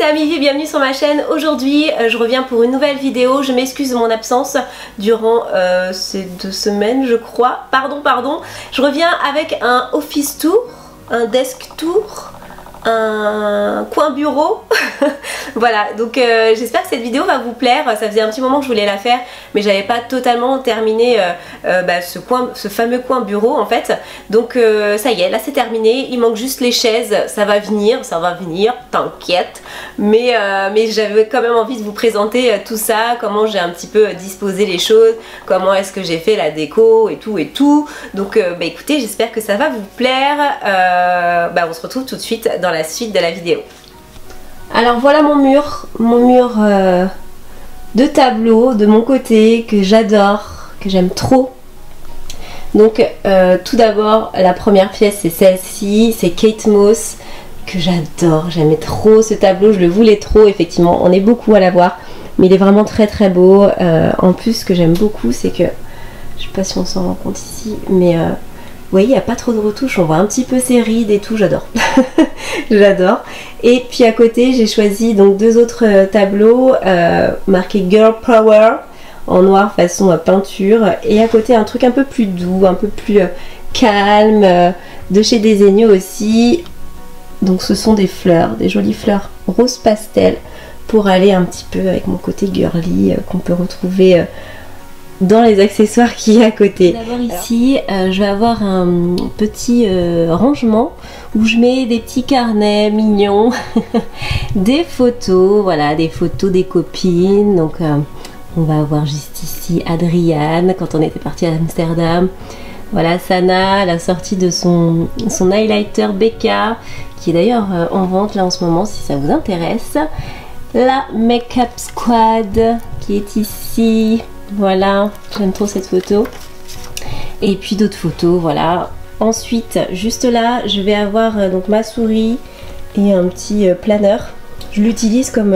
la Mivi, bienvenue sur ma chaîne. Aujourd'hui je reviens pour une nouvelle vidéo. Je m'excuse de mon absence durant ces 2 semaines je crois. Pardon. Je reviens avec un office tour, un desk tour, un coin bureau. Voilà, donc j'espère que cette vidéo va vous plaire. Ça faisait un petit moment que je voulais la faire, mais j'avais pas totalement terminé ce fameux coin bureau en fait. Donc ça y est, là c'est terminé. Il manque juste les chaises, ça va venir, t'inquiète. Mais j'avais quand même envie de vous présenter tout ça, comment j'ai un petit peu disposé les choses, comment est-ce que j'ai fait la déco et tout. Donc écoutez, j'espère que ça va vous plaire. On se retrouve tout de suite dans la suite de la vidéo. Alors voilà mon mur de tableau de mon côté que j'adore, que j'aime trop. Donc tout d'abord la première pièce c'est celle-ci, c'est Kate Moss que j'adore, j'aimais trop ce tableau, je le voulais trop, effectivement on est beaucoup à l'avoir, mais il est vraiment très beau. En plus ce que j'aime beaucoup c'est que, je sais pas si on s'en rend compte ici, mais vous voyez, il n'y a pas trop de retouches, on voit un petit peu ses rides et tout, j'adore. J'adore. Et puis à côté, j'ai choisi donc 2 autres tableaux marqués Girl Power en noir façon peinture. Et à côté, un truc un peu plus doux, un peu plus calme, de chez Desenio aussi. Donc ce sont des fleurs, des jolies fleurs rose pastel pour aller un petit peu avec mon côté girly qu'on peut retrouver dans les accessoires qu'il y a à côté. D'abord ici, je vais avoir un petit rangement où je mets des petits carnets mignons, des photos, voilà, des photos des copines. Donc on va avoir juste ici Adriane quand on était parti à Amsterdam. Voilà Sana, la sortie de son highlighter Becca, qui est d'ailleurs en vente là en ce moment si ça vous intéresse. La Makeup Squad qui est ici. Voilà, j'aime trop cette photo. Et puis d'autres photos, voilà. Ensuite, juste là, je vais avoir donc ma souris et un petit planeur. Je l'utilise comme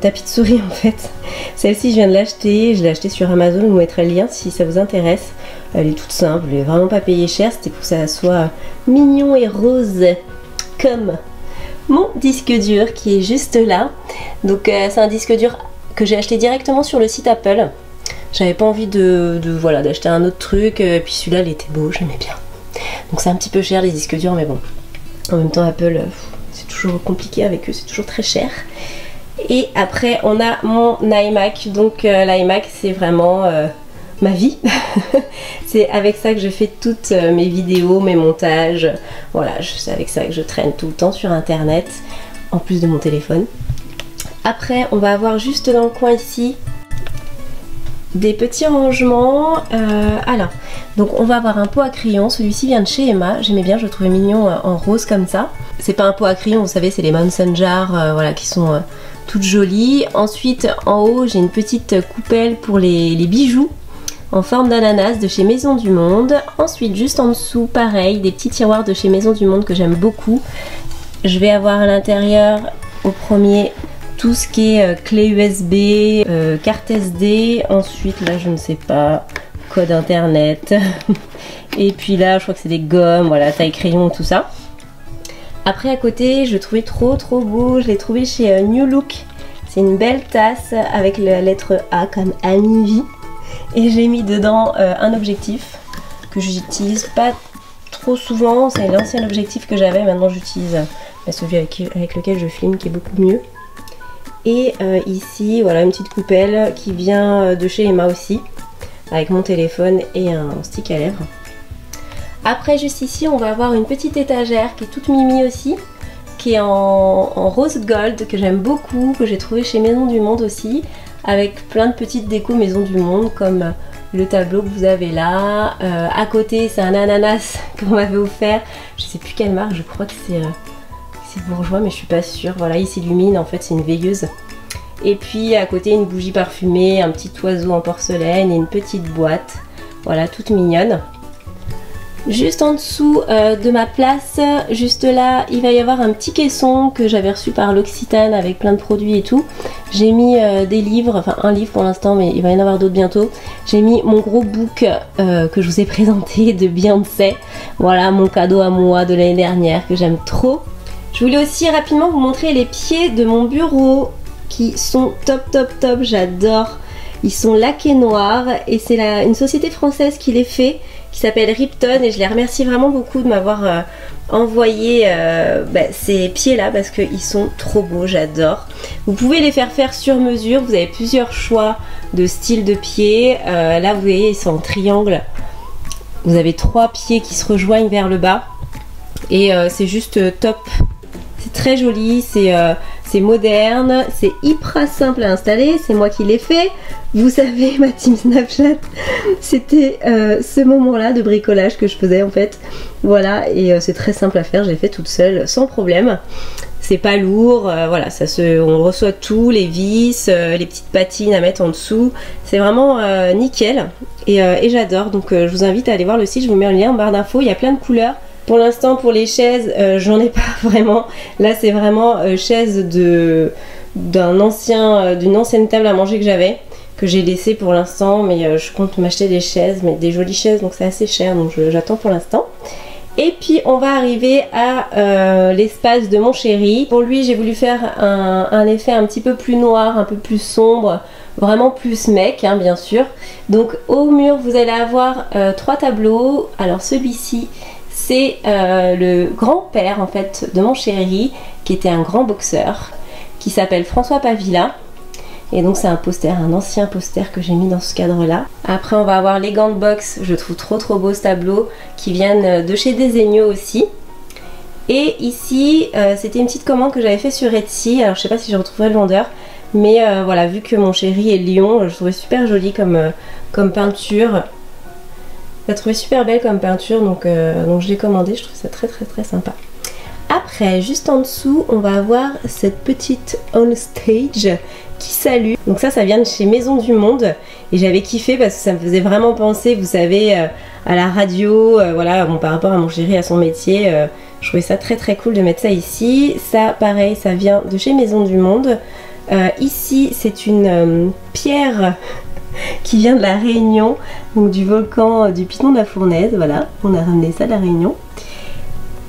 tapis de souris en fait. Celle-ci, je viens de l'acheter. Je l'ai achetée sur Amazon. Je vous mettrai le lien si ça vous intéresse. Elle est toute simple. Je l'ai vraiment pas payé cher. C'était pour que ça soit mignon et rose comme mon disque dur qui est juste là. Donc c'est un disque dur que j'ai acheté directement sur le site Apple. J'avais pas envie voilà, d'acheter un autre truc, puis celui-là il était beau, j'aimais bien. Donc c'est un petit peu cher les disques durs, mais bon, en même temps Apple c'est toujours compliqué avec eux, c'est toujours très cher. Et après on a mon iMac, donc l'iMac c'est vraiment ma vie. C'est avec ça que je fais toutes mes vidéos, mes montages, voilà, c'est avec ça que je traîne tout le temps sur internet, en plus de mon téléphone. Après on va avoir juste dans le coin ici des petits rangements. Alors donc on va avoir un pot à crayon, celui-ci vient de chez Emma, j'aimais bien, je le trouvais mignon en rose comme ça. C'est pas un pot à crayon, vous savez, c'est les Mason jars voilà, qui sont toutes jolies. Ensuite en haut j'ai une petite coupelle pour les bijoux en forme d'ananas de chez Maison du Monde. Ensuite juste en dessous pareil, des petits tiroirs de chez Maison du Monde que j'aime beaucoup. Je vais avoir à l'intérieur au premier tout ce qui est clé USB, carte SD, ensuite là je ne sais pas, code internet, et puis là je crois que c'est des gommes, voilà, taille crayon, tout ça. Après à côté je le trouvais trop beau, je l'ai trouvé chez New Look, c'est une belle tasse avec la lettre A comme Amivi, et j'ai mis dedans un objectif que j'utilise pas trop souvent, c'est l'ancien objectif que j'avais, maintenant j'utilise celui avec lequel je filme qui est beaucoup mieux. Et ici, voilà une petite coupelle qui vient de chez Emma aussi, avec mon téléphone et un stick à lèvres. Après, juste ici, on va avoir une petite étagère qui est toute mimi aussi, qui est en rose gold, que j'aime beaucoup, que j'ai trouvé chez Maison du Monde aussi, avec plein de petites décos Maison du Monde, comme le tableau que vous avez là. À côté, c'est un ananas qu'on m'avait offert, je sais plus quelle marque, je crois que c'est Bourgeois, mais je suis pas sûre. Voilà, il s'illumine, en fait c'est une veilleuse. Et puis à côté une bougie parfumée, un petit oiseau en porcelaine et une petite boîte, voilà, toute mignonne. Juste en dessous de ma place, juste là, il va y avoir un petit caisson que j'avais reçu par l'Occitane avec plein de produits et tout. J'ai mis des livres, enfin un livre pour l'instant, mais il va y en avoir d'autres bientôt. J'ai mis mon gros book que je vous ai présenté de Beyoncé. Voilà mon cadeau à moi de l'année dernière que j'aime trop. Je voulais aussi rapidement vous montrer les pieds de mon bureau qui sont top top top, j'adore. Ils sont laqués noirs et c'est une société française qui les fait, qui s'appelle Ripton, et je les remercie vraiment beaucoup de m'avoir envoyé ces pieds là parce qu'ils sont trop beaux, j'adore. Vous pouvez les faire sur mesure, vous avez plusieurs choix de style de pieds. Là vous voyez ils sont en triangle, vous avez 3 pieds qui se rejoignent vers le bas et c'est juste top. C'est très joli, c'est moderne, c'est hyper simple à installer, c'est moi qui l'ai fait. Vous savez, ma team Snapchat, c'était ce moment-là de bricolage que je faisais en fait. Voilà, et c'est très simple à faire, j'ai fait toute seule, sans problème. C'est pas lourd, voilà, on reçoit tout, les vis, les petites patines à mettre en dessous. C'est vraiment nickel, et j'adore. Donc je vous invite à aller voir le site, je vous mets un lien en barre d'infos, il y a plein de couleurs. Pour l'instant, pour les chaises, j'en ai pas vraiment. Là, c'est vraiment chaise d'une ancienne table à manger que j'avais, que j'ai laissé pour l'instant, mais je compte m'acheter des chaises, mais des jolies chaises, donc c'est assez cher, donc j'attends pour l'instant. Et puis on va arriver à l'espace de mon chéri. Pour lui, j'ai voulu faire un effet un petit peu plus noir, un peu plus sombre, vraiment plus mec, hein, bien sûr. Donc au mur, vous allez avoir 3 tableaux. Alors celui-ci, c'est le grand-père en fait de mon chéri, qui était un grand boxeur, qui s'appelle François Pavilla. Et donc c'est un poster, un ancien poster que j'ai mis dans ce cadre là. Après on va avoir les gants de boxe, je trouve trop beau ce tableau, qui viennent de chez Desenio aussi. Et ici c'était une petite commande que j'avais fait sur Etsy, alors je sais pas si je retrouverai le vendeur, mais voilà, vu que mon chéri est lion, je trouvais super joli comme peinture. Je la trouvais super belle comme peinture, donc je l'ai commandé, je trouve ça très sympa. Après, juste en dessous, on va avoir cette petite on stage qui salue. Donc ça vient de chez Maison du Monde et j'avais kiffé parce que ça me faisait vraiment penser, vous savez, à la radio, voilà, bon, par rapport à mon chéri, à son métier. Je trouvais ça très cool de mettre ça ici. Ça, pareil, ça vient de chez Maison du Monde. Ici, c'est une pierre qui vient de la Réunion, donc du volcan du Piton de la Fournaise, voilà, on a ramené ça de la Réunion.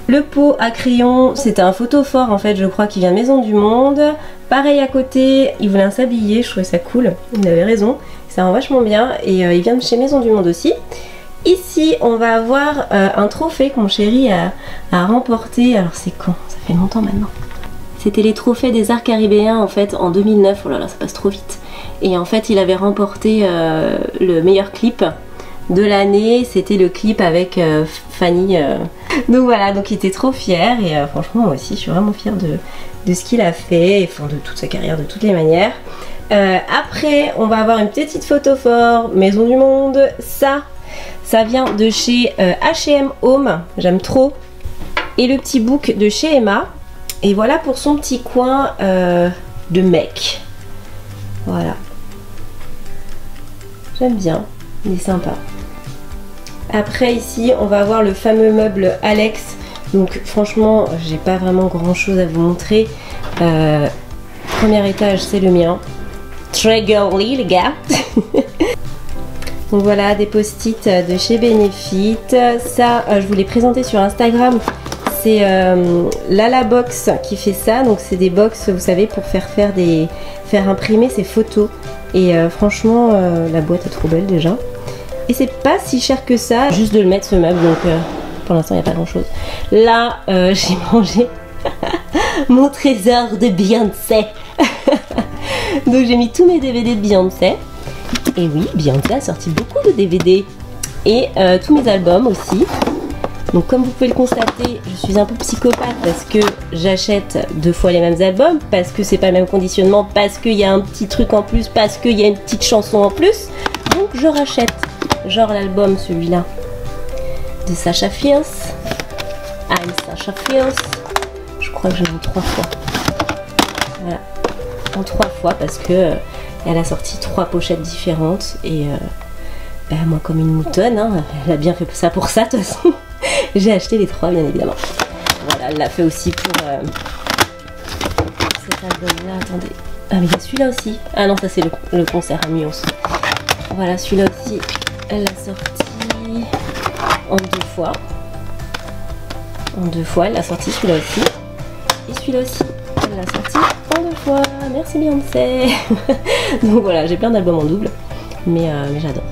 Le pot à crayon, c'est un photophore en fait, je crois, qui vient de Maison du Monde. Pareil à côté, il voulait un sablier, je trouvais ça cool, il avait raison, ça rend vachement bien, et il vient de chez Maison du Monde aussi. Ici, on va avoir un trophée que mon chéri a remporté, alors c'est quand? Ça fait longtemps maintenant. C'était les trophées des arts caribéens en fait en 2009, oh là là, ça passe trop vite. Et en fait, il avait remporté le meilleur clip de l'année, c'était le clip avec Fanny. Donc voilà, donc il était trop fier et franchement moi aussi je suis vraiment fière de ce qu'il a fait, et enfin de toute sa carrière de toutes les manières. Après on va avoir une petite photophore Maison du Monde, ça vient de chez H&M Home, j'aime trop, et le petit book de chez Emma, et voilà pour son petit coin de mec, voilà, j'aime bien, il est sympa. Après ici on va avoir le fameux meuble Alex, donc franchement j'ai pas vraiment grand chose à vous montrer. Premier étage c'est le mien, très girly les gars. Donc voilà, des post-it de chez Benefit, ça je vous l'ai présenté sur Instagram, c'est Lala Box qui fait ça, donc c'est des box vous savez pour faire imprimer ces photos, et franchement la boîte est trop belle déjà. Et c'est pas si cher que ça, juste de le mettre ce meuble, donc pour l'instant il n'y a pas grand chose. Là j'ai mangé mon trésor de Beyoncé. Donc j'ai mis tous mes DVD de Beyoncé. Et oui, Beyoncé a sorti beaucoup de DVD. Et tous mes albums aussi. Donc comme vous pouvez le constater, je suis un peu psychopathe parce que j'achète 2 fois les mêmes albums, parce que c'est pas le même conditionnement, parce qu'il y a un petit truc en plus, parce qu'il y a une petite chanson en plus. Donc je rachète. Genre l'album celui-là de Sasha Fierce, I'm Sasha Fierce, je crois que je l'ai en 3 fois, voilà, en 3 fois parce que elle a sorti 3 pochettes différentes, et moi comme une moutonne, hein, elle a bien fait ça pour ça de toute façon. J'ai acheté les 3 bien évidemment. Voilà, elle l'a fait aussi pour cet album là, attendez, ah mais il y a celui-là aussi, ah non ça c'est le concert à Mions. Voilà, celui-là aussi elle l'a sorti en 2 fois. En 2 fois, elle l'a sorti celui-là aussi. celui-là aussi, elle l'a sorti en 2 fois. Merci Beyoncé. Donc voilà, j'ai plein d'albums en double, mais j'adore.